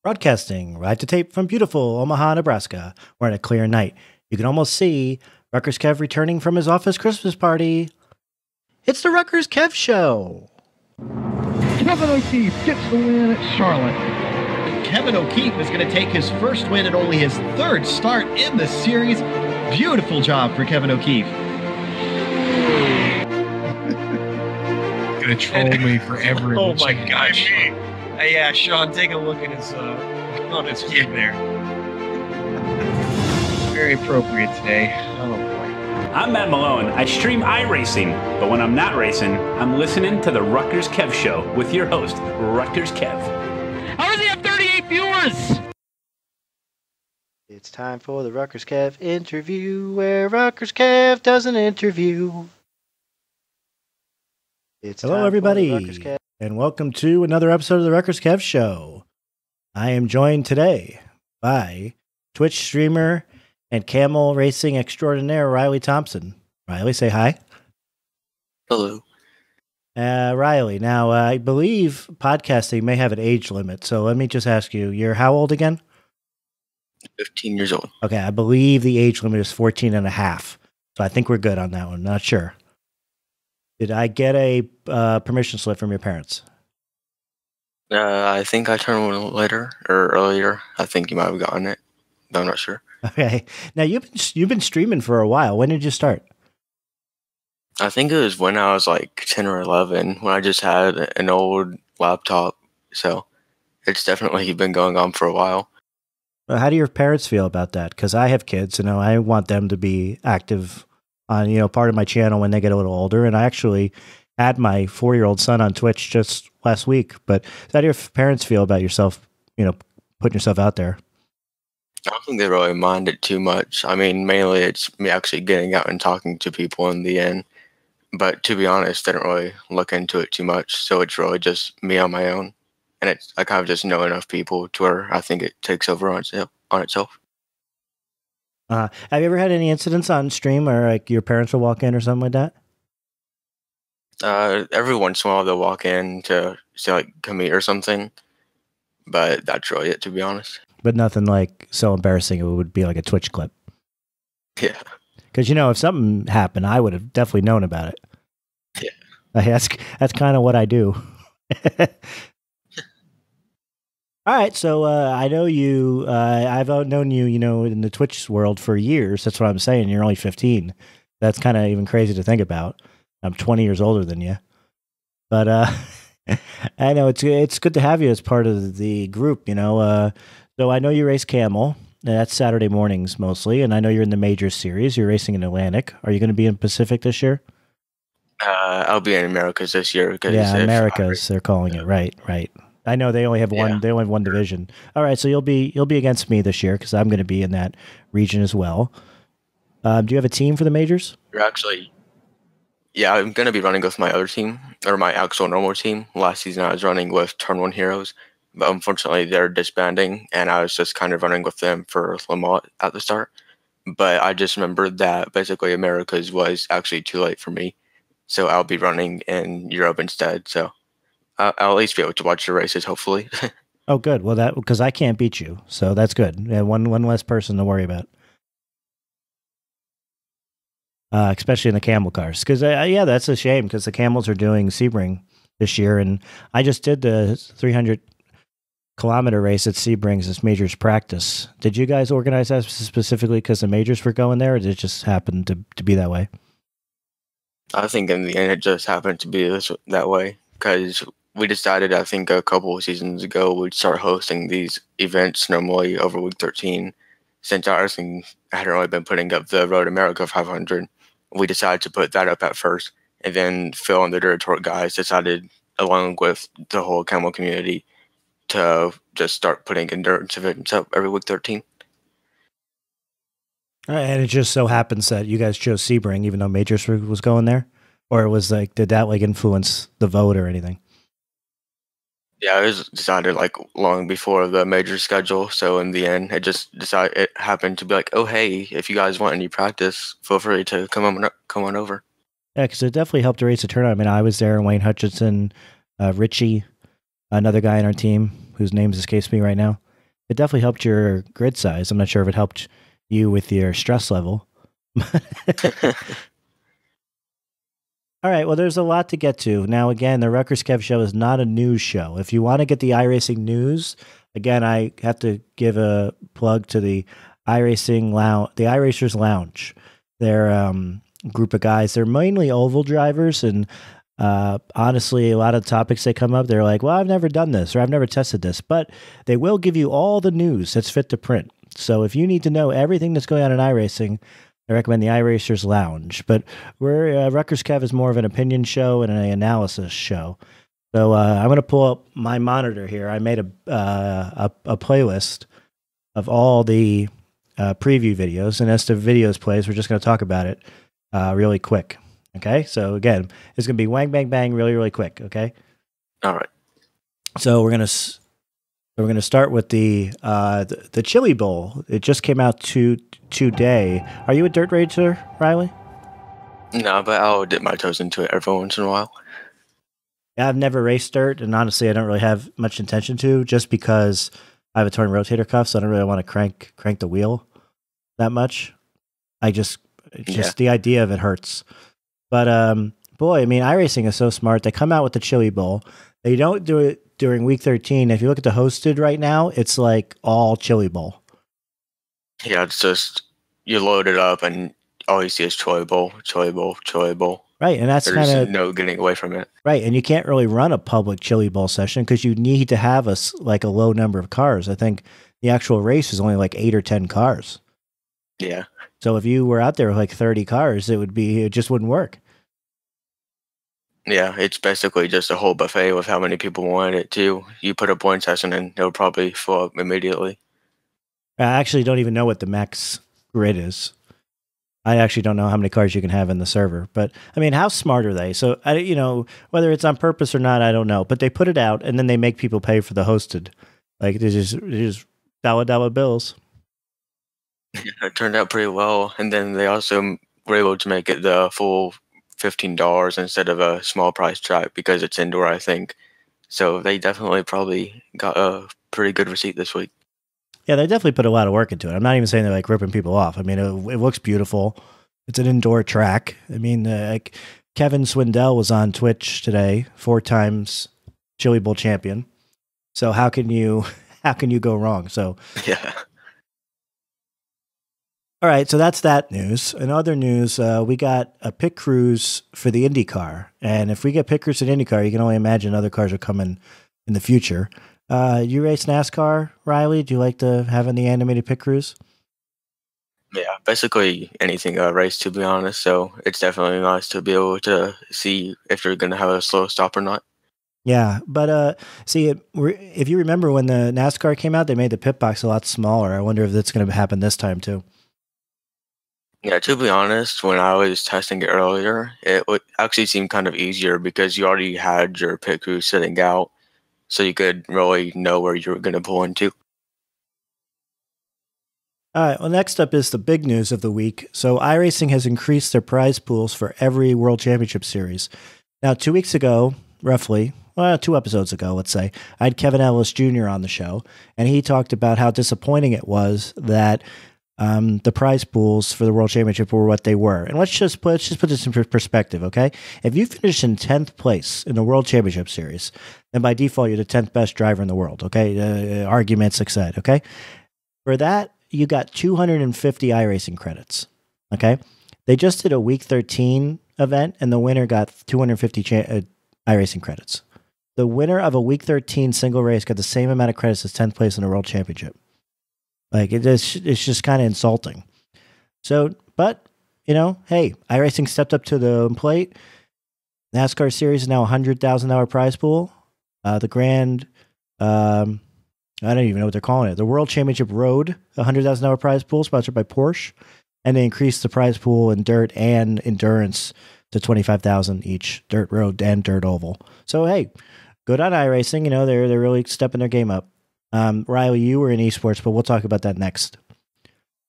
Broadcasting right to tape from beautiful Omaha, Nebraska, where on a clear night you can almost see RutgersKev returning from his office Christmas party. It's the RutgersKev Show. Kevin O'Keefe gets the win at Charlotte. Kevin O'Keefe is going to take his first win and only his third start in the series. Beautiful job for Kevin O'Keefe. Gonna troll me forever. Oh my gosh. Yeah, Sean, take a look at his on his feet there. Very appropriate today. Oh boy. I'm Matt Malone. I stream iRacing, but when I'm not racing, I'm listening to the RutgersKev Show with your host, RutgersKev. How does he have 38 viewers? It's time for the RutgersKev interview, where RutgersKev does an interview. Hello, everybody, and welcome to another episode of the RutgersKev Show. I am joined today by Twitch streamer and camel racing extraordinaire Riley Thompson. Riley, say hi. Hello. Riley, now I believe podcasting may have an age limit, so let me just ask you, you're how old again? 15 years old. Okay, I believe the age limit is 14 and a half, so I think we're good on that one. Not sure. Did I get a permission slip from your parents? I think I turned one later or earlier. I think you might have gotten it, but I'm not sure. Okay. Now you've been streaming for a while. When did you start? I think it was when I was like 10 or 11 when I just had an old laptop. So it's definitely been going on for a while. Well, how do your parents feel about that? Because I have kids, and I want them to be active on, part of my channel when they get a little older. And I actually had my 4-year-old son on Twitch just last week. But how do your parents feel about yourself, putting yourself out there? I don't think they really mind it too much. I mean, mainly it's me actually getting out and talking to people in the end. But to be honest, they don't really look into it too much. So it's really just me on my own. And I kind of just know enough people to where I think it takes over on itself. Have you ever had any incidents on stream or like your parents will walk in or something like that? Every once in a while they'll walk in to say like come eat or something, but that's really it, to be honest. But nothing like so embarrassing it would be like a Twitch clip. Yeah. Because if something happened, I would have definitely known about it. Yeah. That's kind of what I do. All right, so I know you. I've known you, in the Twitch world for years. That's what I'm saying. You're only 15. That's kind of even crazy to think about. I'm 20 years older than you, but I know it's good to have you as part of the group. So I know you race Camel. That's Saturday mornings mostly, and I know you're in the Majors series. You're racing in Atlantic. Are you going to be in Pacific this year? I'll be in Americas this year. Yeah, Americas. They're calling it. Right. I know they only have one. Yeah. They only have one division. All right, so you'll be against me this year because I'm going to be in that region as well. Do you have a team for the majors? Yeah, I'm going to be running with my other team or my actual normal team. Last season I was running with Turn One Heroes, but unfortunately they're disbanding, and I was just kind of running with them for Lamont at the start. But I just remembered that basically Americas was actually too late for me, so I'll be running in Europe instead. So I'll at least be able to watch the races, hopefully. Oh, good. Well, because I can't beat you, so that's good. Yeah, one less person to worry about. Especially in the camel cars, because that's a shame because the camels are doing Sebring this year, and I just did the 300-kilometer race at Sebring's this majors practice. Did you guys organize that specifically because the majors were going there, or did it just happen to be that way? I think in the end it just happened to be that way because we decided, I think a couple of seasons ago, we'd start hosting these events normally over week 13. Since Iracing hadn't really been putting up the Road America 500, we decided to put that up at first. And then Phil and the Dirt Torque guys decided, along with the whole camel community, to just start putting endurance events up every week 13. And it just so happens that you guys chose Sebring, even though Majors was going there? Or it was did that influence the vote or anything? Yeah, it was decided long before the major schedule. So in the end, it happened to be like, oh, hey, if you guys want any practice, feel free to come on over. Yeah, because it definitely helped to raise the turnout. I mean, I was there, and Wayne Hutchinson, Richie, another guy in our team whose name escapes me right now. it definitely helped your grid size. I'm not sure if it helped you with your stress level. All right, well, there's a lot to get to. Now, again, the RutgersKev show is not a news show. If you want to get the iRacing news, again, I have to give a plug to the iRacing Lounge, the iRacers Lounge. They're a group of guys. They're mainly oval drivers, and honestly, a lot of the topics they come up, they're like, well, I've never done this, or I've never tested this, but they will give you all the news that's fit to print. So if you need to know everything that's going on in iRacing, I recommend the iRacers Lounge. But RutgersKev is more of an opinion show and an analysis show. So I'm going to pull up my monitor here. I made a playlist of all the preview videos, and as the videos plays, we're just going to talk about it really quick. Okay, so again, it's going to be wang, bang, bang, really, really quick. Okay. All right. So we're gonna start with the Chili Bowl. It just came out today. Are you a dirt racer, Riley? No, but I'll dip my toes into it every once in a while. Yeah, I've never raced dirt, and honestly, I don't really have much intention to, just because I have a torn rotator cuff, so I don't really want to crank the wheel that much. The idea of it hurts. But boy, I mean, iRacing is so smart. They come out with the Chili Bowl. They don't do it during week 13. If you look at the hosted right now, it's like all Chili Bowl. Yeah, it's just you load it up and all you see is Chili Bowl, Chili Bowl, Chili Bowl. Right, and that's There's kind of no getting away from it. Right, and you can't really run a public Chili Bowl session because you need to have a low number of cars. I think the actual race is only like 8 or 10 cars. Yeah. So if you were out there with like 30 cars, it just wouldn't work. Yeah, it's basically just a whole buffet with how many people want it too. You put up one session and it'll probably fill up immediately. I actually don't even know what the max grid is. I actually don't know how many cars you can have in the server. But I mean, how smart are they? So whether it's on purpose or not, I don't know. But they put it out and then they make people pay for the hosted. Like they just dollar bills. Yeah, it turned out pretty well, and then they also were able to make it the full $15 instead of a small price track because it's indoor, I think. So they definitely probably got a pretty good receipt this week. Yeah, they definitely put a lot of work into it. I'm not even saying they're like ripping people off. I mean, it looks beautiful. It's an indoor track. I mean, like Kevin Swindell was on Twitch today, 4 times Chili Bowl champion. So how can you go wrong? So yeah. All right, so that's that news. In other news, we got a pit crews for the IndyCar. And if we get pit crews at IndyCar, you can only imagine other cars are coming in the future. You race NASCAR, Riley? Do you like to have any animated pit crews? Yeah, basically anything race, to be honest. So it's definitely nice to be able to see if you're going to have a slow stop or not. Yeah, but see, if you remember when the NASCAR came out, they made the pit box a lot smaller. I wonder if that's going to happen this time too. Yeah, to be honest, when I was testing it earlier, it would actually seem kind of easier because you already had your pit crew sitting out, so you could really know where you were going to pull into. All right, well, next up is the big news of the week. So iRacing has increased their prize pools for every World Championship Series. Now, 2 weeks ago, roughly, 2 episodes ago, let's say, I had Kevin Ellis Jr. on the show, and he talked about how disappointing it was that the prize pools for the World Championship were what they were. And let's just put this in perspective, okay? If you finish in 10th place in the World Championship Series, then by default, you're the 10th best driver in the world, okay? Arguments aside, okay? For that, you got 250 iRacing credits, okay? They just did a Week 13 event, and the winner got 250 iRacing credits. The winner of a Week 13 single race got the same amount of credits as 10th place in the World Championship. Like, it's just kind of insulting. So, but, hey, iRacing stepped up to the plate. NASCAR Series is now a $100,000 prize pool. The grand, I don't even know what they're calling it. The World Championship Road, a $100,000 prize pool sponsored by Porsche. And they increased the prize pool in dirt and endurance to $25,000 each, dirt road and dirt oval. So, hey, good on iRacing. They're really stepping their game up. Riley, you were in esports, but we'll talk about that next.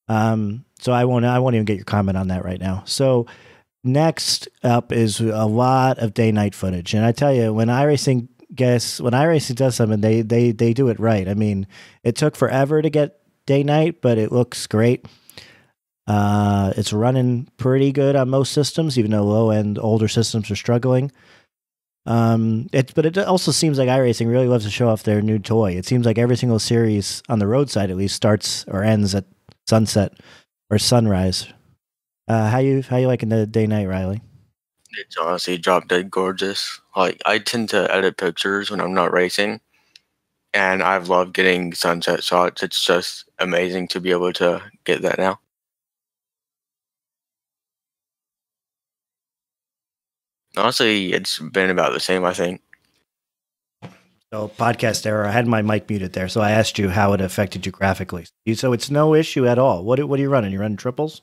So I won't even get your comment on that right now. So next up is a lot of day-night footage. And I tell you, when iRacing guess when iRacing does something, they do it right. I mean, it took forever to get day night, but it looks great. It's running pretty good on most systems, even though low end older systems are struggling. But it also seems like iRacing really loves to show off their new toy. It seems like every single series on the roadside at least starts or ends at sunset or sunrise. How you liking the day night, Riley? It's honestly drop dead gorgeous. Like, I tend to edit pictures when I'm not racing, and I've loved getting sunset shots. It's just amazing to be able to get that now. Honestly, it's been about the same, I think. So podcast error. I had my mic muted there, so I asked you how it affected you graphically. So it's no issue at all. What are you running? You running triples?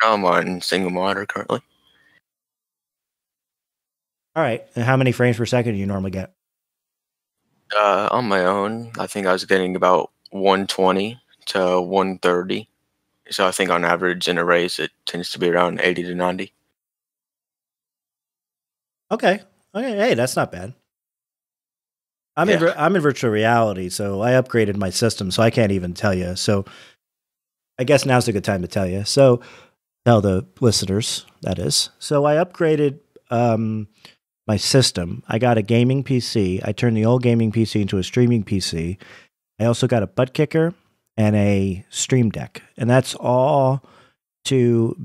No, I'm on single monitor currently. All right. And how many frames per second do you normally get? On my own, I think I was getting about 120 to 130. So I think on average in a race, it tends to be around 80 to 90. Okay. Hey, that's not bad. I'm in virtual reality, so I upgraded my system, so I can't even tell you. So I guess now's a good time to tell you. So tell the listeners, that is. So I upgraded my system. I got a gaming PC. I turned the old gaming PC into a streaming PC. I also got a butt kicker and a stream deck. And that's all to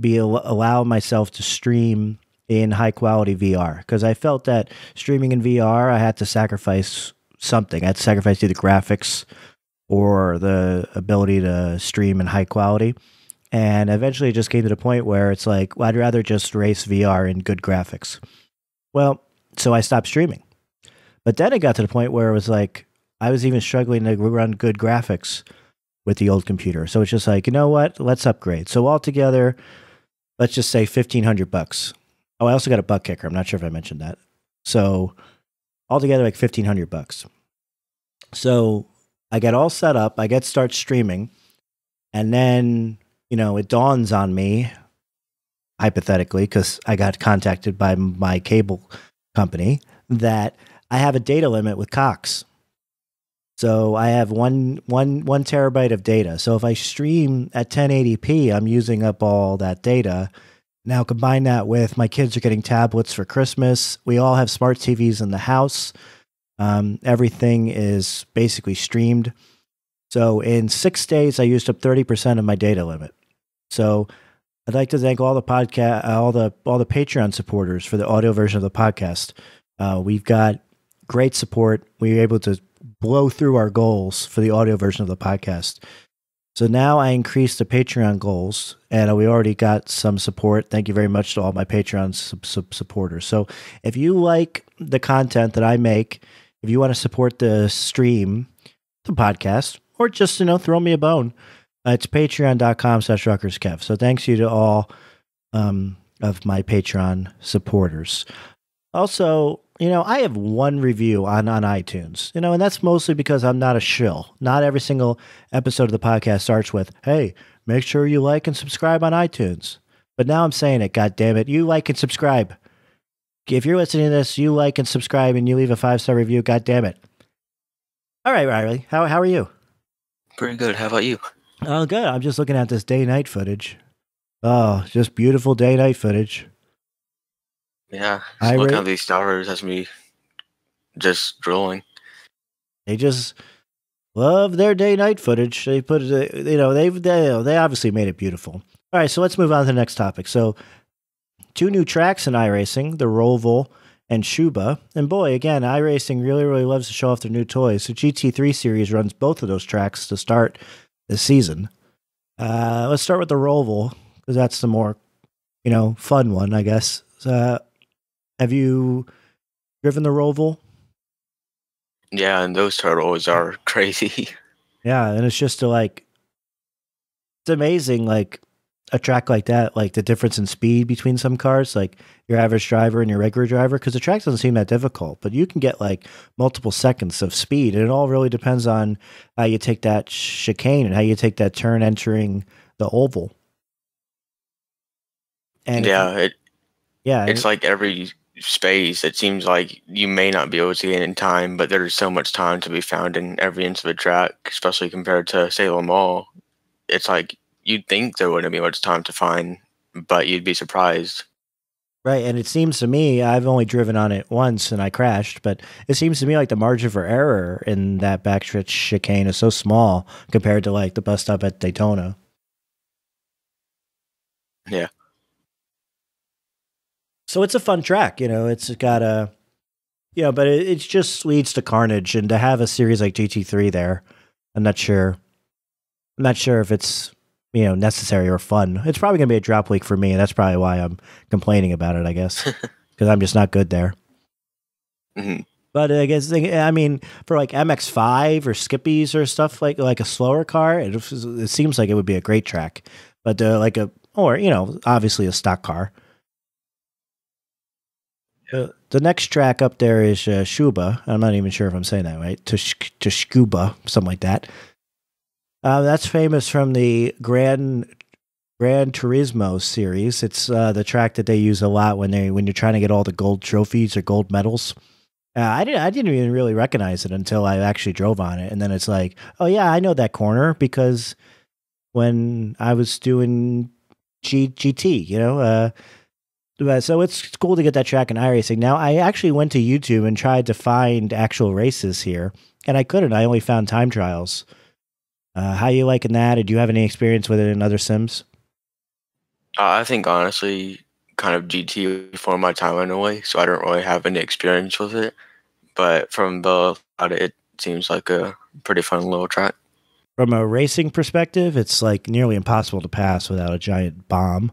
allow myself to stream in high quality VR, because I felt that streaming in VR, I had to sacrifice something. I had to sacrifice either graphics or the ability to stream in high quality. And eventually it just came to the point where it's like, well, I'd rather just race VR in good graphics. Well, so I stopped streaming. But then it got to the point where it was like, I was even struggling to run good graphics with the old computer. So it's just like, you know what? Let's upgrade. So altogether, let's just say $1,500. Oh, I also got a butt kicker. I'm not sure if I mentioned that. So altogether, like $1,500. So I get all set up. I start streaming. And then, it dawns on me, hypothetically, because I got contacted by my cable company, that I have a data limit with Cox. So I have one terabyte of data. So if I stream at 1080p, I'm using up all that data. Now combine that with my kids are getting tablets for Christmas. We all have smart TVs in the house. Everything is basically streamed. So in 6 days, I used up 30% of my data limit. So I'd like to thank all the all the Patreon supporters for the audio version of the podcast. We've got great support. We were able to blow through our goals for the audio version of the podcast. So now I increased the Patreon goals, and we already got some support. Thank you very much to all my Patreon supporters. So if you like the content that I make, if you want to support the stream, the podcast, or just, throw me a bone, it's patreon.com/RutgersKev. So thanks you to all of my Patreon supporters. Also, I have one review on iTunes, and that's mostly because I'm not a shill. Not every single episode of the podcast starts with, hey, make sure you like and subscribe on iTunes. But now I'm saying it, God damn it. You like and subscribe. If you're listening to this, you like and subscribe and you leave a 5-star review, God damn it. All right, Riley, how are you? Pretty good. How about you? Oh, good. I'm just looking at this day-night footage. Oh, just beautiful day-night footage. Yeah, looking at these stars has me just drooling. They just love their day-night footage. They put it, they obviously made it beautiful. All right, so let's move on to the next topic. So, 2 new tracks in iRacing, the Roval and Schuba. And boy, again, iRacing really, really loves to show off their new toys. So GT3 Series runs both of those tracks to start the season. Let's start with the Roval, because that's the more, fun one, I guess. Have you driven the Roval? Yeah, and those turtles are crazy. Yeah, and it's just it's amazing, a track like that, the difference in speed between some cars, like your average driver and your regular driver, because the track doesn't seem that difficult, but you can get multiple seconds of speed, and it all really depends on how you take that chicane and how you take that turn entering the oval. And it's like every space, it seems like you may not be able to get in time, but there's so much time to be found in every inch of the track, especially compared to, say, Le Mans. It's like you'd think there wouldn't be much time to find, but you'd be surprised. Right, and it seems to me, I've only driven on it once and I crashed, but it seems to me like the margin for error in that backstretch chicane is so small compared to like the bus stop at Daytona. Yeah. So it's a fun track, you know, it's got a, you know, but it just leads to carnage, and to have a series like GT3 there, I'm not sure if it's, you know, necessary or fun. It's probably going to be a drop week for me, and that's probably why I'm complaining about it, I guess, because I'm just not good there. Mm-hmm. But I guess, I mean, for like MX-5 or Skippies or stuff like a slower car, it seems like it would be a great track. But or, you know, obviously a stock car. The next track up there is Schuba. I'm not even sure if I'm saying that right. To Schuba, something like that. That's famous from the Gran Turismo series. It's the track that they use a lot when you're trying to get all the gold trophies or gold medals. I didn't even really recognize it until I actually drove on it, and then it's like, oh yeah, I know that corner because when I was doing GT, you know. So it's cool to get that track in iRacing. Now, I actually went to YouTube and tried to find actual races here, and I couldn't. I only found time trials. How you liking that? Or do you have any experience with it in other sims? I think, honestly, kind of GT before my time went away, so I don't really have any experience with it. But from it seems like a pretty fun little track. From a racing perspective, it's like nearly impossible to pass without a giant bomb.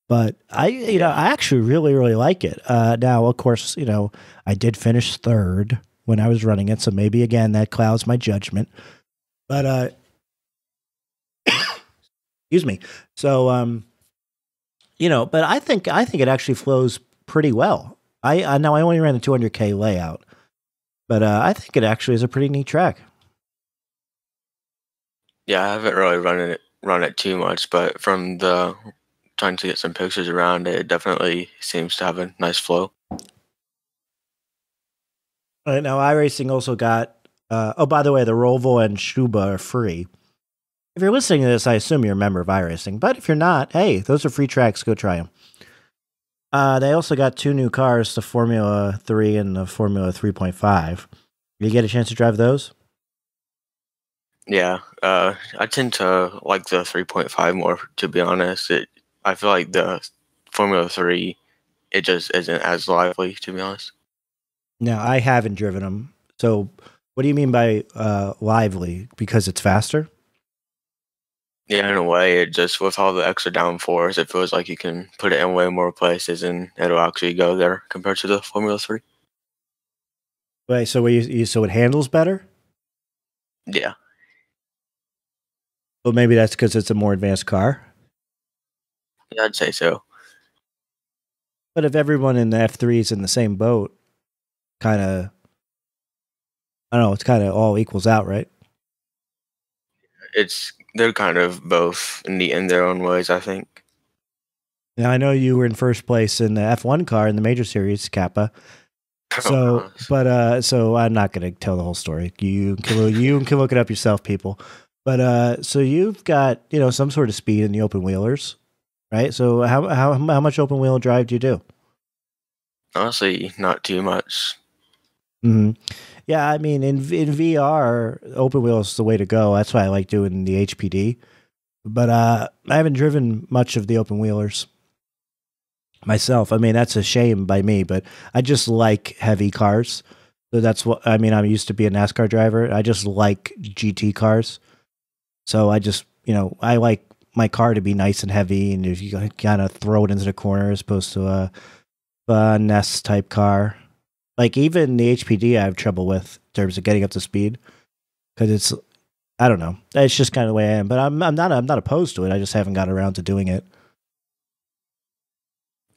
But I actually really, really like it. Now, of course, you know, I did finish third when I was running it, so maybe again that clouds my judgment. But excuse me. So you know, but I think it actually flows pretty well. I only ran the 200K layout, but I think it actually is a pretty neat track. Yeah, I haven't really run it too much, but from the trying to get some pictures around it definitely seems to have a nice flow. Right now, iRacing also got. Oh, by the way, the Roval and Schuba are free. If you're listening to this, I assume you're a member of iRacing. But if you're not, hey, those are free tracks. Go try them. They also got 2 new cars, the Formula 3 and the Formula 3.5. Did you get a chance to drive those? Yeah, I tend to like the 3.5 more, to be honest. I feel like the Formula 3, it just isn't as lively, to be honest. Now, I haven't driven them. So what do you mean by lively? Because it's faster? Yeah, in a way, it just, with all the extra downforce, it feels like you can put it in way more places and it'll actually go there compared to the Formula 3. Wait, so so it handles better? Yeah. Well, maybe that's because it's a more advanced car. Yeah, I'd say so. But if everyone in the F3 is in the same boat, kind of, I don't know, it's kind of all equals out, right? They're kind of both neat in their own ways, I think. Now, I know you were in first place in the F1 car in the Major Series, Kappa. So, so I'm not going to tell the whole story. You can look it up yourself, people. But so you've got, you know, some sort of speed in the open wheelers, right? So how much open wheel drive do you do? Honestly, not too much. Mm-hmm. Yeah, I mean, in VR, open wheel is the way to go. That's why I like doing the HPD. But I haven't driven much of the open wheelers myself. I mean, that's a shame by me, but I just like heavy cars. So that's what, I mean, I'm used to be a NASCAR driver. I just like GT cars. So I just, you know, I like my car to be nice and heavy, and if you kind of throw it into the corner as opposed to a Nest type car. Like even the HPD I have trouble with in terms of getting up to speed because it's, I don't know, it's just kind of the way I am. But I'm not opposed to it. I just haven't got around to doing it.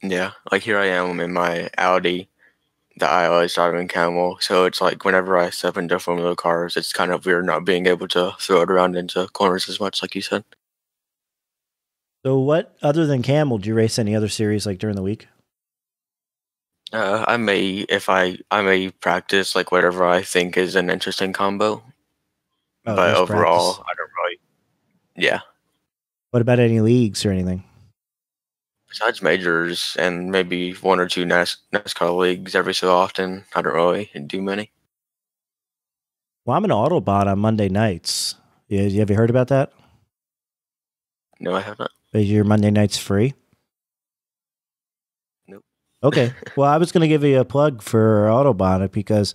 Yeah, like here I am in my Audi that I always drive in Camel. So it's like whenever I step into Formula cars, it's kind of weird not being able to throw it around into corners as much, like you said. So what, other than Camel, do you race any other series like during the week? I may practice like whatever I think is an interesting combo, Oh, but just overall, practice. I don't really. Yeah. What about any leagues or anything? Besides majors and maybe one or two NASCAR leagues every so often, I don't really do many. Well, I'm an Autobot on Monday nights. Yeah, have you heard about that? No, I have not. Is your Monday nights free? Nope. Okay. Well, I was going to give you a plug for Autobot because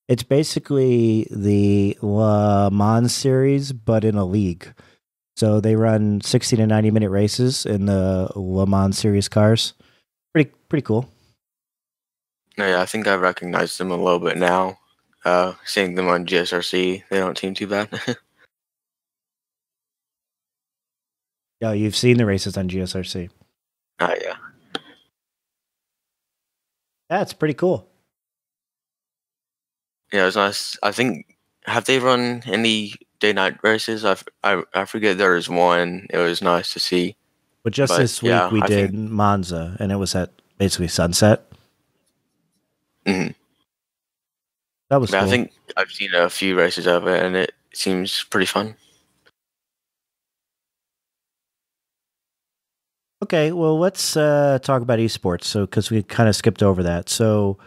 it's basically the Le Mans series, but in a league. So they run 60 to 90-minute races in the Le Mans series cars. Pretty cool. No, yeah, I think I recognize them a little bit now. Seeing them on GSRC, they don't seem too bad. Oh, you've seen the races on GSRC. Yeah. That's pretty cool. Yeah, it was nice. I think, have they run any day-night races? I forget there was one. It was nice to see. But just But, this week yeah, we I did think- Monza, and it was at basically sunset. Mhm. That was But cool. I think I've seen a few races of it, and it seems pretty fun. Okay, well, let's talk about esports. So, because we kind of skipped over that. So,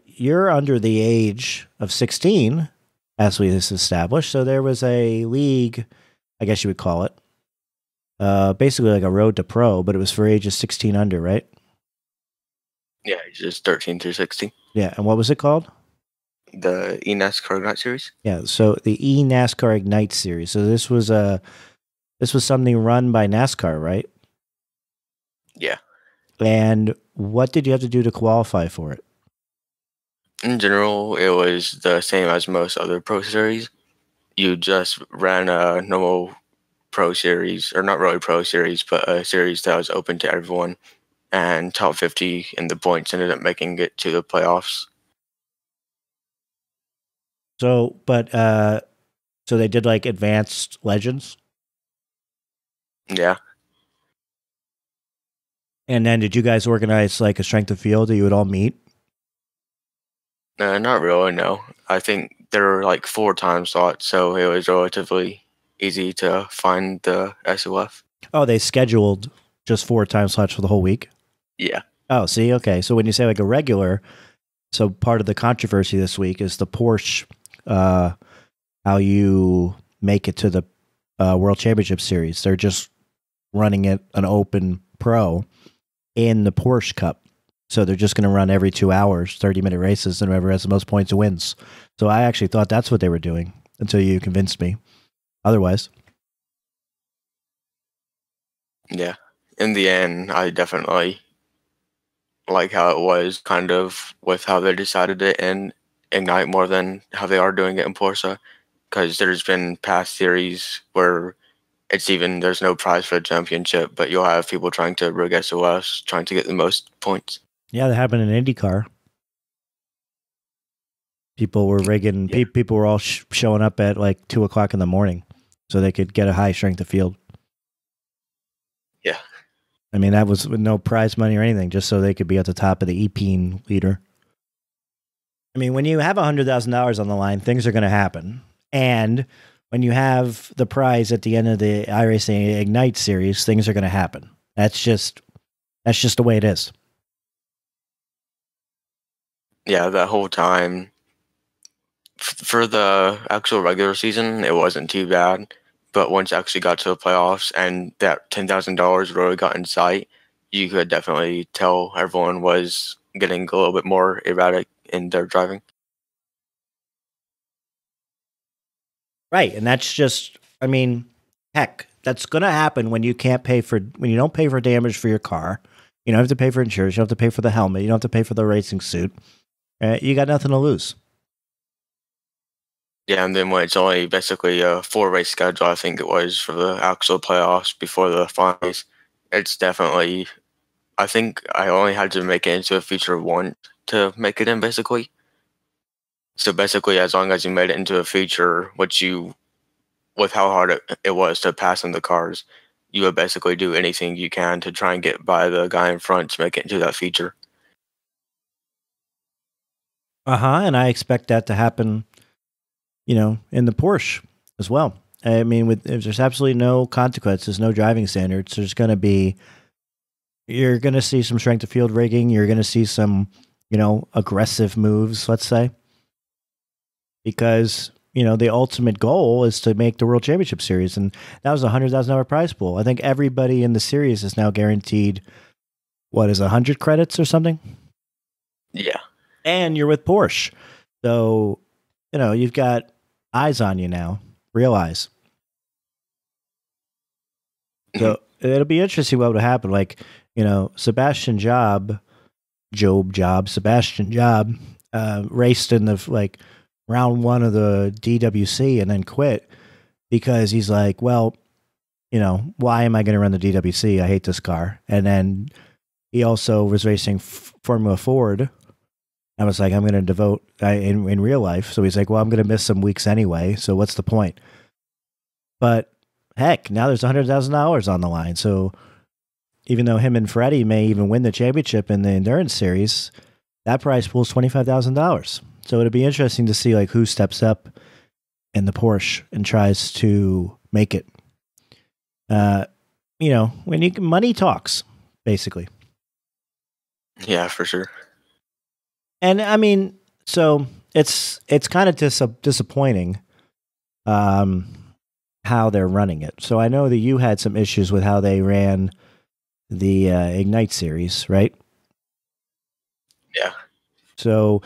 you're under the age of 16, as we just established. So, there was a league, I guess you would call it, basically like a road to pro, but it was for ages 16 under, right? Yeah, just 13 through 16. Yeah, and what was it called? The NASCAR Ignite Series. Yeah, so the NASCAR Ignite Series. So this was something run by NASCAR, right? Yeah. And what did you have to do to qualify for it? In general, it was the same as most other pro series. You just ran a normal pro series, or not really pro series, but a series that was open to everyone, and top 50 in the points ended up making it to the playoffs. So, so they did like advanced legends, Yeah. and then did you guys organize like a strength of field that you would all meet? Not really, no. I think there were like 4 time slots, so it was relatively easy to find the SOF. Oh, they scheduled just 4 time slots for the whole week. Yeah. Oh, see, okay. So when you say like a regular, so part of the controversy this week is the Porsche, how you make it to the World Championship Series. They're just running it an open pro in the Porsche Cup. So they're just going to run every 2 hours, 30-minute races, and whoever has the most points wins. So I actually thought that's what they were doing until you convinced me otherwise. Yeah. In the end, I definitely like how it was kind of with how they decided it in Ignite more than how they are doing it in Porsche. Because there's been past series where there's no prize for the championship, but you'll have people trying to rig SOS, trying to get the most points. Yeah, that happened in IndyCar. People were rigging. Yeah. People were all showing up at like 2 o'clock in the morning so they could get a high strength of field. Yeah. I mean, that was with no prize money or anything, just so they could be at the top of the EP leader. I mean, when you have $100,000 on the line, things are going to happen. And when you have the prize at the end of the iRacing Ignite series, things are going to happen. That's just the way it is. Yeah, that whole time, for the actual regular season, it wasn't too bad. But once it actually got to the playoffs and that $10,000 really got in sight, you could definitely tell everyone was getting a little bit more erratic in their driving. Right, and that's just, I mean, heck, that's going to happen when you don't pay for damage for your car. You don't have to pay for insurance. You don't have to pay for the helmet. You don't have to pay for the racing suit. You got nothing to lose. Yeah, and then when it's only basically a 4-race schedule, I think it was, for the actual playoffs before the finals, it's definitely, I think I only had to make it into a feature 1 to make it in, basically. So basically, as long as you made it into a feature, with how hard it was to pass in the cars, you would basically do anything you can to try and get by the guy in front to make it into that feature. And I expect that to happen, in the Porsche as well. I mean, if there's absolutely no consequences, no driving standards, you're going to see some strength of field rigging. You're going to see some, aggressive moves, let's say, because, the ultimate goal is to make the World Championship Series. And that was a $100,000 prize pool. I think everybody in the series is now guaranteed, 100 credits or something? Yeah. And you're with Porsche. So, you've got eyes on you now, real eyes. So it'll be interesting what would happen. Like, Sebastian Job raced in the round one of the DWC and then quit because he's like, well, why am I going to run the DWC? I hate this car. And then he also was racing Formula Ford. I was like, I'm going to devote in real life. So he's like, well, I'm going to miss some weeks anyway. So what's the point? But heck, now there's $100,000 on the line. So even though him and Freddie may even win the championship in the endurance series, that prize pool is $25,000. So it'd be interesting to see who steps up in the Porsche and tries to make it. When money talks, basically. Yeah, for sure. And I mean, so it's kind of disappointing how they're running it. So I know that you had some issues with how they ran the Ignite Series, right? Yeah. So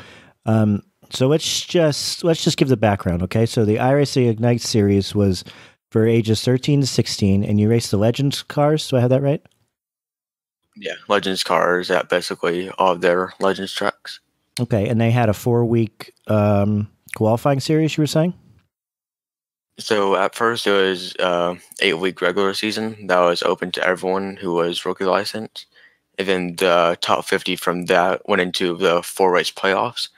let's just give the background, okay? So the Iracing Ignite Series was for ages 13 to 16, and you raced the Legends cars. Do I have that right? Yeah, Legends cars at basically all of their Legends tracks. Okay, and they had a 4-week qualifying series, you were saying? So at first it was 8-week regular season that was open to everyone who was rookie licensed. And then the top 50 from that went into the 4-race playoffs.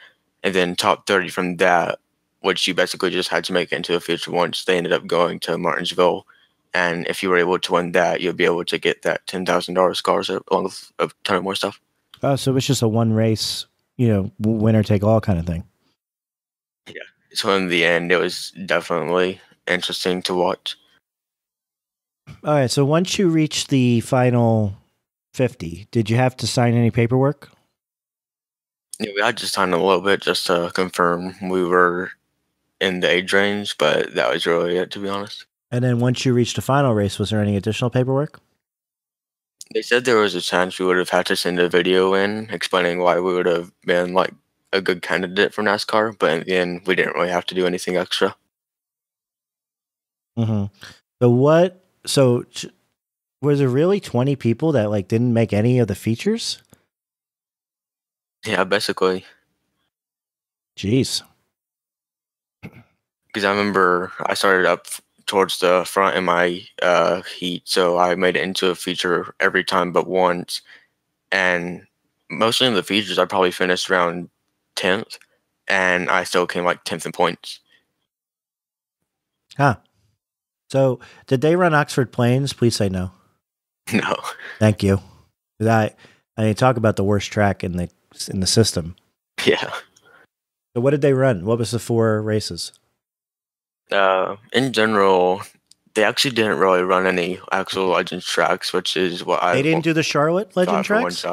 And then top 30 from that, which you basically just had to make it into the future once they ended up going to Martinsville. And if you were able to win that, you'll be able to get that $10,000 scholarship along with a ton of more stuff. Oh, so it's just a one race, winner take all kind of thing. Yeah. So in the end, it was definitely interesting to watch. All right. So once you reached the final 50, did you have to sign any paperwork? Yeah, we had to sign a little bit just to confirm we were in the age range, but that was really it, to be honest. And then once you reached the final race, was there any additional paperwork? They said there was a chance we would have had to send a video in explaining why we would have been a good candidate for NASCAR, but in the end, we didn't really have to do anything extra. Mm-hmm. So was there really 20 people that didn't make any of the features? Yeah, basically. Jeez. Because I remember I started up towards the front in my heat, so I made it into a feature every time but once. And mostly in the features, I probably finished around 10th, and I still came 10th in points. Huh. So did they run Oxford Plains? Please say no. No. Thank you. I talk about the worst track in the system. Yeah. So what did they run? What was the 4 races? In general, they actually didn't really run any actual Legends tracks, which is what They didn't do the Charlotte Legend tracks?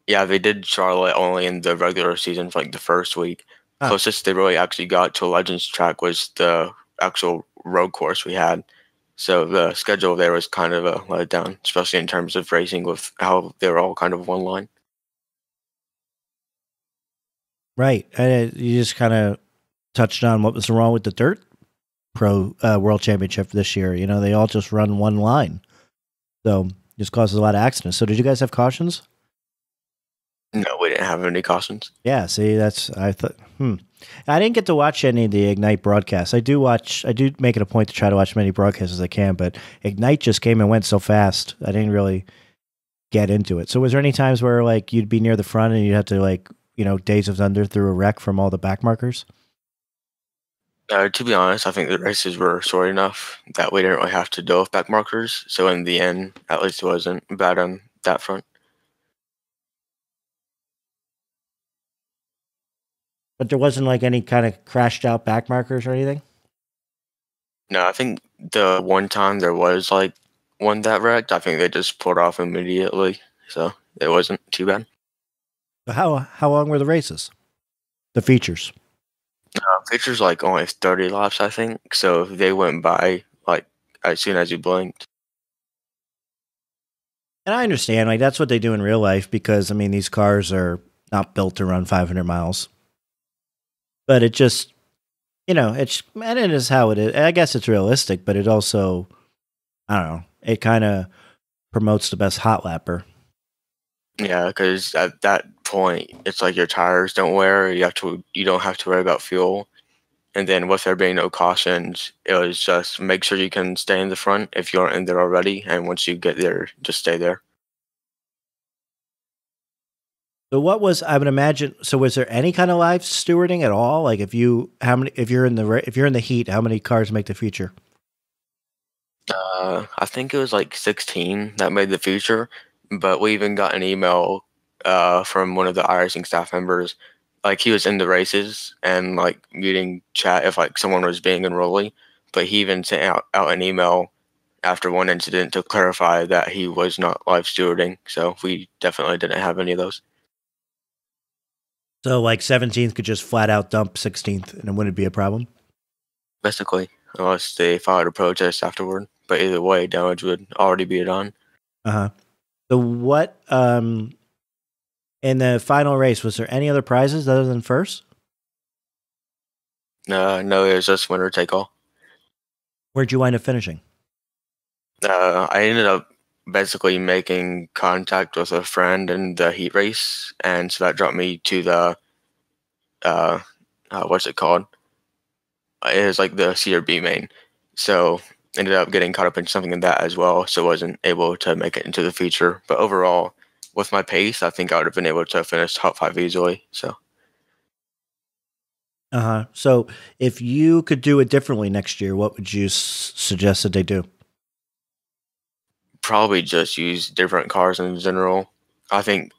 Yeah, they did Charlotte only in the regular season for the first week. Huh. Closest they really actually got to a Legends track was the actual road course we had. So the schedule there was kind of a letdown, especially in terms of racing with how they were all kind of one line. Right. And you just kind of touched on what was wrong with the Dirt Pro World Championship this year. They all just run one line. So it just causes a lot of accidents. So did you guys have cautions? No, we didn't have any cautions. Yeah, see, I thought, I didn't get to watch any of the Ignite broadcasts. I do make it a point to try to watch as many broadcasts as I can, but Ignite just came and went so fast, I didn't really get into it. So was there any times where you'd be near the front and you'd have to Days of Thunder through a wreck from all the back markers? To be honest, I think the races were short enough that we didn't really have to deal with back markers. So in the end, at least it wasn't bad on that front. But there wasn't like any kind of crashed out back markers or anything? No, I think the one time there was like one that wrecked, I think they just pulled off immediately, so it wasn't too bad. So how long were the races? The features? Features like only 30 laps, I think, so they went by like as soon as you blinked. And I understand, like that's what they do in real life because I mean these cars are not built to run 500 miles. But it just, you know, it is how it is. I guess it's realistic, but it also, I don't know, it kind of promotes the best hot lapper. Yeah, because at that point, it's like your tires don't wear. You don't have to worry about fuel. And then with there being no cautions, it was just make sure you can stay in the front if you aren't in there already. And once you get there, just stay there. So I would imagine, so was there any kind of live stewarding at all? Like if you're in the heat, how many cars make the feature? I think it was like 16 that made the feature, but we even got an email from one of the Iracing staff members. Like he was in the races and like muting chat if like someone was being unruly, but he even sent out an email after one incident to clarify that he was not live stewarding. So we definitely didn't have any of those. So like 17th could just flat out dump 16th and it wouldn't be a problem? Basically, unless they filed a protest afterward. But either way, damage would already be done. Uh-huh. So what, in the final race, was there any other prizes other than first? No, it was just winner take all. Where'd you wind up finishing? I ended up basically making contact with a friend in the heat race, and so that dropped me to the what's it called? It was like the C or B main. So ended up getting caught up in something in that as well, so wasn't able to make it into the feature. But overall, with my pace, I think I would have been able to finish top 5 easily. So. Uh-huh. So if you could do it differently next year, what would you suggest that they do? Probably just use different cars in general. I think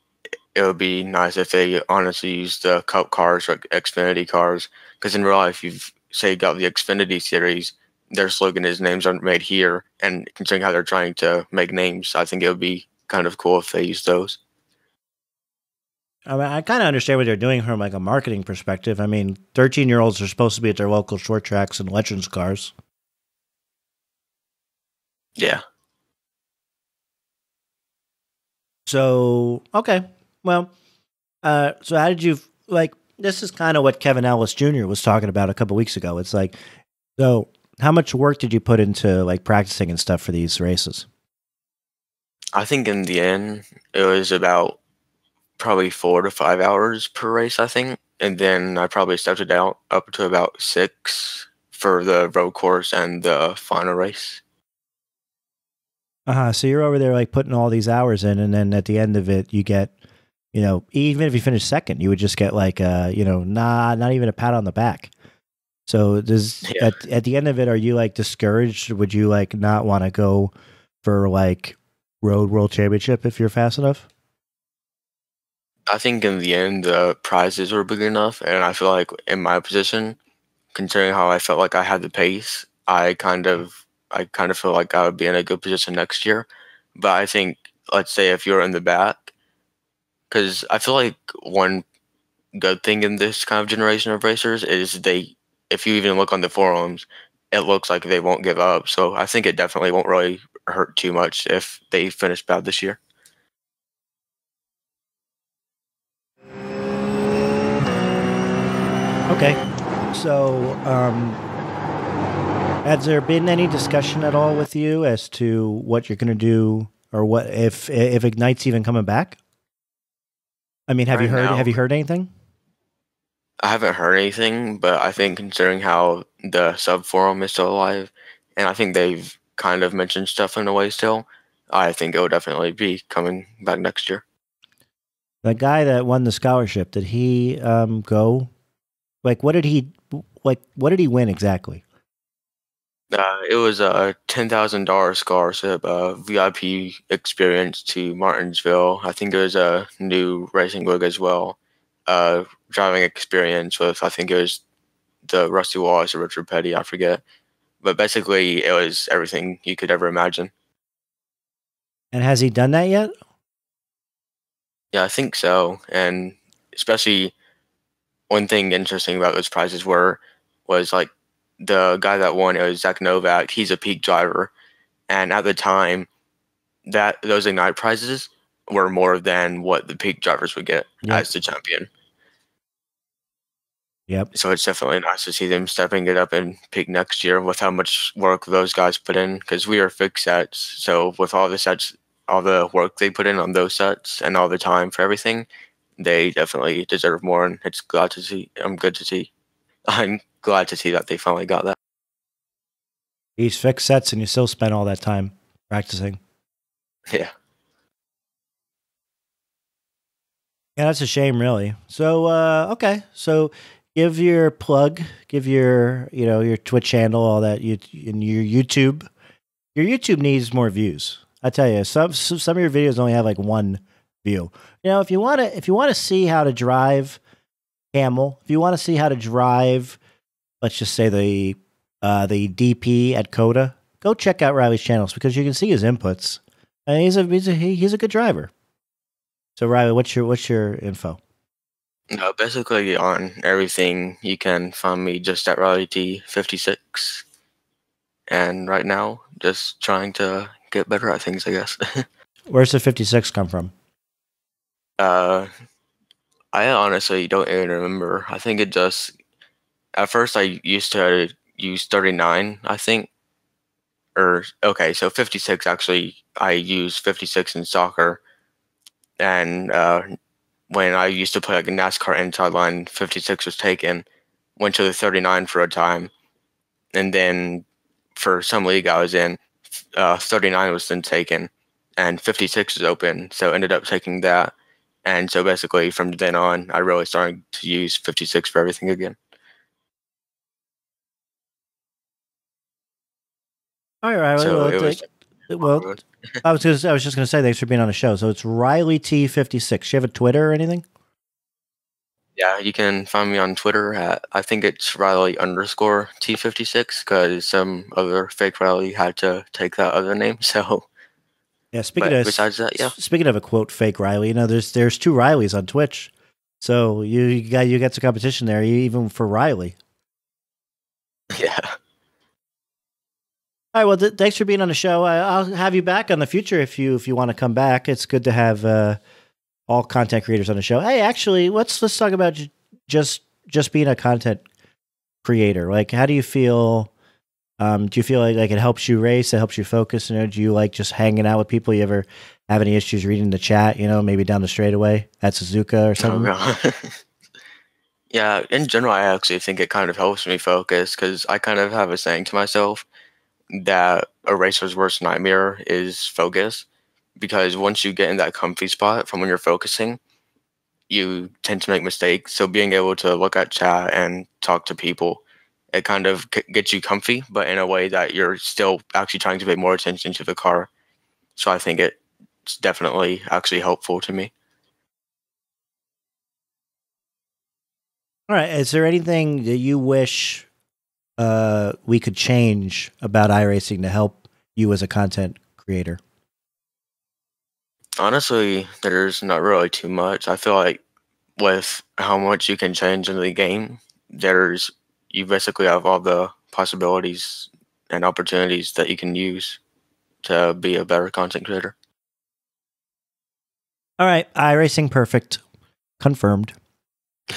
it would be nice if they honestly use the Cup cars or Xfinity cars, because in real life, you've say got the Xfinity series, their slogan is names aren't made here, and considering how they're trying to make names, I think it would be kind of cool if they use those. I mean, I kind of understand what they're doing from like a marketing perspective. I mean, 13-year-olds are supposed to be at their local short tracks and Legends cars. Yeah. So, okay. Well, so how did you, like, this is kind of what Kevin Ellis Jr. was talking about a couple weeks ago. It's like, so how much work did you put into like practicing and stuff for these races? I think in the end, it was about probably 4 to 5 hours per race, I think. And then I probably stepped it out up to about 6 for the road course and the final race. So you're over there like putting all these hours in, and then at the end of it, you get, you know, even if you finish second, you would just get like, you know, not even a pat on the back. So at the end of it, are you like discouraged? Would you like not want to go for like road world championship if you're fast enough? I think in the end, the prizes were big enough, and I feel like in my position, considering how I felt like I had the pace, I kind of feel like I would be in a good position next year. But I think, let's say if you're in the back, because I feel like one good thing in this kind of generation of racers is if you even look on the forums, it looks like they won't give up. So I think it definitely won't really hurt too much if they finish bad this year. Okay. So, has there been any discussion at all with you as to what you're going to do, or what if Ignite's even coming back? I mean, have you heard anything? I haven't heard anything, but I think considering how the sub forum is still alive, and I think they've kind of mentioned stuff in a way still, I think it will definitely be coming back next year. The guy that won the scholarship, did he go? Like, what did he win exactly? It was a $10,000 scholarship, VIP experience to Martinsville. I think it was a new racing rig as well. driving experience with, I think it was the Rusty Wallace or Richard Petty, I forget. But basically, it was everything you could ever imagine. And has he done that yet? Yeah, I think so. And especially one thing interesting about those prizes was like the guy that won, it was Zach Novak. He's a peak driver. And at the time, that those Ignite prizes were more than what the peak drivers would get as the champion. Yep. So it's definitely nice to see them stepping it up in peak next year with how much work those guys put in, because we are fixed sets. So with all the sets, all the work they put in on those sets and all the time for everything, they definitely deserve more. And it's glad to see. I'm glad to see that they finally got that. He's fixed sets and you still spent all that time practicing. Yeah. Yeah, that's a shame, really. So, okay. So give your plug, give your, your Twitch handle, all that, and your YouTube. Your YouTube needs more views. I tell you, some of your videos only have like 1 view. If you want to see how to drive Camel, if you want to see how to drive, let's just say the DP at Coda, go check out Riley's channels because you can see his inputs. And he's a good driver. So Riley, what's your info? No, basically on everything you can find me just at Riley T56. And right now, just trying to get better at things, I guess. Where's the 56 come from? I honestly don't even remember. I think it just, at first I used to use 39, I think. So 56 actually, I use 56 in soccer. And when I used to play like a NASCAR inside line, 56 was taken. Went to the 39 for a time. And then for some league I was in, 39 was then taken. And 56 was open. So ended up taking that. And so basically from then on, I really started to use 56 for everything again. All right, Riley. So I was just going to say thanks for being on the show. So it's Riley T56. Do you have a Twitter or anything? Yeah, you can find me on Twitter at, I think it's Riley_T56 because some other fake Riley had to take that other name. So yeah, besides that, yeah. Speaking of a quote fake Riley, there's 2 Rileys on Twitch. So you got some competition there, even for Riley. Yeah. All right. Well, thanks for being on the show. I'll have you back on the future if you want to come back. It's good to have all content creators on the show. Hey, actually, let's talk about just being a content creator. Like, how do you feel? Do you feel like it helps you race? It helps you focus? Do you like just hanging out with people? You ever have any issues reading the chat? Maybe down the straightaway at Suzuka or something. Oh, no. Yeah, in general, I actually think it kind of helps me focus because I kind of have a saying to myself that a racer's worst nightmare is focus, because once you get in that comfy spot from when you're focusing, you tend to make mistakes. So being able to look at chat and talk to people, it kind of gets you comfy, but in a way that you're still actually trying to pay more attention to the car. So I think it's definitely actually helpful to me. All right. Is there anything that you wish we could change about iRacing to help you as a content creator? Honestly, there's not really too much. I feel like with how much you can change in the game, you basically have all the possibilities and opportunities that you can use to be a better content creator. All right, iRacing perfect. Confirmed.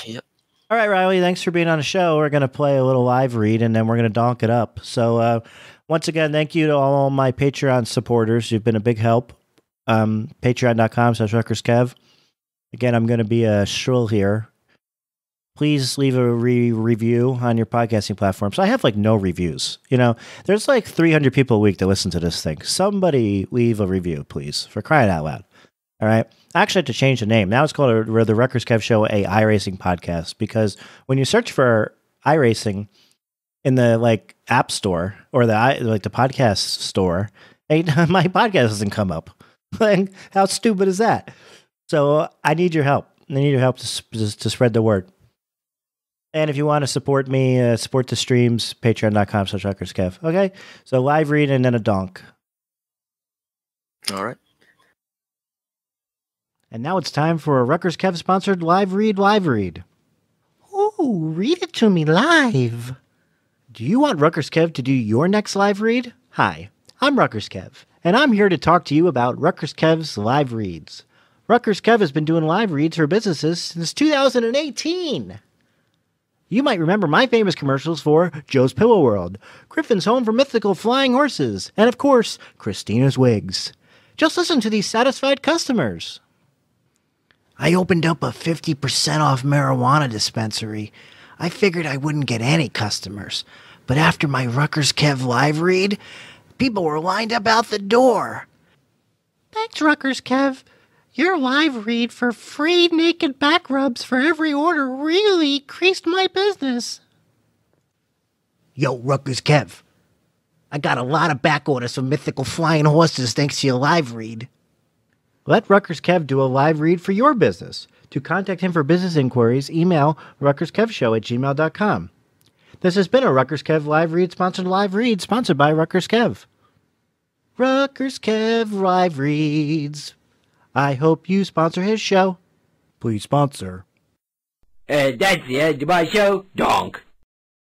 Yep. All right, Riley, thanks for being on the show. We're going to play a little live read, and then we're going to donk it up. So once again, thank you to all my Patreon supporters. You've been a big help. Patreon.com/RutgersKev. Again, I'm going to be a shrill here. Please leave a review on your podcasting platform. So I have like no reviews. There's like 300 people a week that listen to this thing. Somebody leave a review, please, for crying out loud. All right. I actually had to change the name. Now it's called the RutgersKev Show, a iRacing podcast, because when you search for iRacing in the app store or the podcast store, my podcast doesn't come up. How stupid is that? So I need your help. I need your help to spread the word. And if you want to support me, support the streams, patreon.com/RutgersKev. Okay? So live read and then a donk. All right. And now it's time for a RutgersKev sponsored live read. Ooh, read it to me live. Do you want RutgersKev to do your next live read? Hi, I'm RutgersKev, and I'm here to talk to you about RutgersKev's live reads. RutgersKev has been doing live reads for businesses since 2018. You might remember my famous commercials for Joe's Pillow World, Griffin's Home for Mythical Flying Horses, and of course, Christina's Wigs. Just listen to these satisfied customers. I opened up a 50% off marijuana dispensary. I figured I wouldn't get any customers, but after my RutgersKev live read, people were lined up out the door. Thanks, RutgersKev. Your live read for free naked back rubs for every order really increased my business. Yo, RutgersKev. I got a lot of back orders for mythical flying horses thanks to your live read. Let RutgersKev do a live read for your business. To contact him for business inquiries, email rutgerskevshow@gmail.com. This has been a RutgersKev live read sponsored by RutgersKev. RutgersKev live reads. I hope you sponsor his show. Please sponsor. That's the end of my show. Donk.